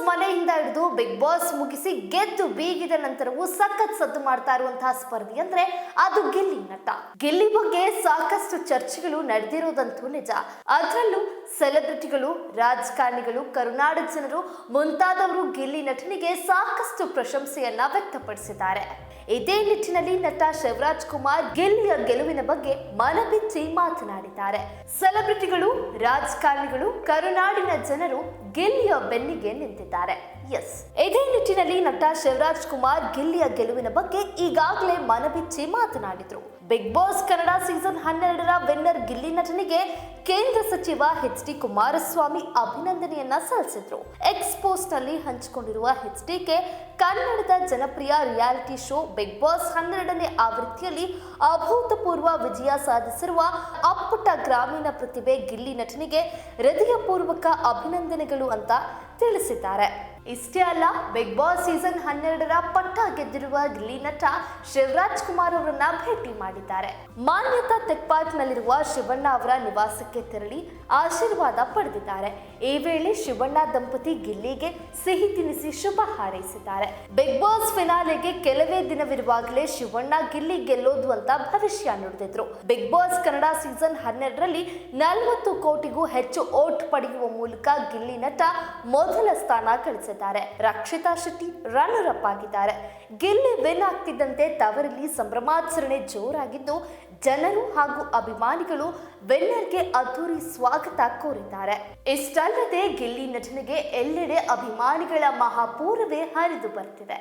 ಮನೆಯಿಂದ ಹಿಡಿದು big boss ಮುಗಿಸಿ ಗೆದ್ದು ಬೀಗಿದ ನಂತರವೂ ಸಖತ್ ಸದ್ದು ಮಾಡ್ತಾ ಇರುವಂತಹ ಸ್ಪರ್ಧಿ ಅಂದ್ರೆ ಅದು ಗಿಲ್ಲಿ ನಟ. ಗಿಲ್ಲಿ ಬಗ್ಗೆ ಸಾಕಷ್ಟು ಚರ್ಚೆಗಳು ನಡೆದಿರೋದಂತೂ ನಿಜ. ಅದರಲ್ಲೂ ಸೆಲೆಬ್ರಿಟಿಗಳು, ರಾಜಕಾರಣಿಗಳು, ಕರುನಾಡ ಜನರು ಮುಂತಾದವರು ಗಿಲ್ಲಿ ನಟನಿಗೆ ಸಾಕಷ್ಟು ಪ್ರಶಂಸೆಯನ್ನ ವ್ಯಕ್ತಪಡಿಸಿದ್ದಾರೆ. ಇದೇ ನಿಟ್ಟಿನಲ್ಲಿ ನಟ ಶಿವರಾಜ್ ಕುಮಾರ್ ಗಿಲ್ಲಿಯ ಗೆಲುವಿನ ಬಗ್ಗೆ ಮನಬಿಚ್ಚಿ ಮಾತನಾಡಿದ್ದಾರೆ. ಸೆಲೆಬ್ರಿಟಿಗಳು, ರಾಜಕಾರಣಿಗಳು, ಕರುನಾಡಿನ ಜನರು ಗಿಲ್ಲಿಯ ಬೆನ್ನಿಗೆ ನಿಂತಿದ್ದಾರೆ. ಎಸ್, ಇದೇ ನಿಟ್ಟಿನಲ್ಲಿ ನಟ ಶಿವರಾಜ್ ಕುಮಾರ್ ಗಿಲ್ಲಿಯ ಗೆಲುವಿನ ಬಗ್ಗೆ ಈಗಾಗಲೇ ಮನಬಿಚ್ಚಿ ಮಾತನಾಡಿದ್ರು. ಬಿಗ್ ಬಾಸ್ ಕನ್ನಡ ಸೀಸನ್ 12ರ ವಿನ್ನರ್ ಗಿಲ್ಲಿ ನಟನಿಗೆ ಕೇಂದ್ರ ಸಚಿವ ಎಚ್.ಡಿ. ಕುಮಾರಸ್ವಾಮಿ ಅಭಿನಂದನೆಯನ್ನ ಸಲ್ಲಿಸಿದ್ರು. ಎಕ್ಸ್ ಪೋಸ್ಟ್ ನಲ್ಲಿ ಹಂಚಿಕೊಂಡಿರುವ ಎಚ್.ಡಿ.ಕೆ ಕನ್ನಡದ ಜನಪ್ರಿಯ ರಿಯಾಲಿಟಿ ಶೋ ಬಿಗ್ ಬಾಸ್ 12ನೇ ಆವೃತ್ತಿಯಲ್ಲಿ ಅಭೂತಪೂರ್ವ ವಿಜಯ ಸಾಧಿಸಿರುವ ಅಪ್ಪಟ ಗ್ರಾಮೀಣ ಪ್ರತಿಭೆ ಗಿಲ್ಲಿ ನಟನಿಗೆ ಹೃದಯಪೂರ್ವಕ ಅಭಿನಂದನೆಗಳು ಅಂತ ತಿಳಿಸಿದ್ದಾರೆ. ಇಷ್ಟೇ ಅಲ್ಲ, ಬಿಗ್ ಬಾಸ್ ಸೀಸನ್ 12ರ ಪಟ್ಟ ಗೆದ್ದಿರುವ ಗಿಲ್ಲಿ ನಟ ಶಿವರಾಜ್ ಕುಮಾರ್ ಅವರನ್ನ ಭೇಟಿ ಮಾಡಿದ್ದಾರೆ. ಮಾನ್ಯತಾ ಟೆಕ್ ಪಾರ್ಕ್ ನಲ್ಲಿರುವ ಶಿವಣ್ಣ ಅವರ ನಿವಾಸಕ್ಕೆ ತೆರಳಿ ಆಶೀರ್ವಾದ ಪಡೆದಿದ್ದಾರೆ. ಈ ವೇಳೆ ಶಿವಣ್ಣ ದಂಪತಿ ಗಿಲ್ಲಿಗೆ ಸಿಹಿ ತಿನಿಸಿ ಶುಭ ಹಾರೈಸಿದ್ದಾರೆ. ಬಿಗ್ ಬಾಸ್ ಫಿನಾಲೆಗೆ ಕೆಲವೇ ದಿನವಿರುವಾಗಲೇ ಶಿವಣ್ಣ ಗಿಲ್ಲಿ ಗೆಲ್ಲೋದು ಅಂತ ಭವಿಷ್ಯ ನುಡಿದಿದ್ರು. ಬಿಗ್ ಬಾಸ್ ಕನ್ನಡ ಸೀಸನ್ 12ರಲ್ಲಿ 40 ಕೋಟಿಗೂ ಹೆಚ್ಚು ಓಟ್ ಪಡೆಯುವ ಮೂಲಕ ಗಿಲ್ಲಿ ನಟ ಮೊದಲ ಸ್ಥಾನ ಗಳಿಸಿದ್ದಾರೆ. ರಕ್ಷಿತಾ ಶೆಟ್ಟಿ ರನ್ನರ್ ಅಪ್ ಆಗಿದ್ದಾರೆ. ಗಿಲ್ಲಿ ವಿನ್ ಆಗ್ತಿದ್ದಂತೆ ತವರಲ್ಲಿ ಸಂಭ್ರಮಾಚರಣೆ ಜೋರಾಗಿದ್ದು, ಜನರು ಹಾಗೂ ಅಭಿಮಾನಿಗಳು ವಿನ್ನರ್ಗೆ ಅದ್ದೂರಿ ಸ್ವಾಗತ ಕೋರಿದ್ದಾರೆ. ಇಷ್ಟಲ್ಲದೆ ಗಿಲ್ಲಿ ನಟನಿಗೆ ಎಲ್ಲೆಡೆ ಅಭಿಮಾನಿಗಳ ಮಹಾಪೂರವೇ ಹರಿದು ಬರ್ತಿದೆ.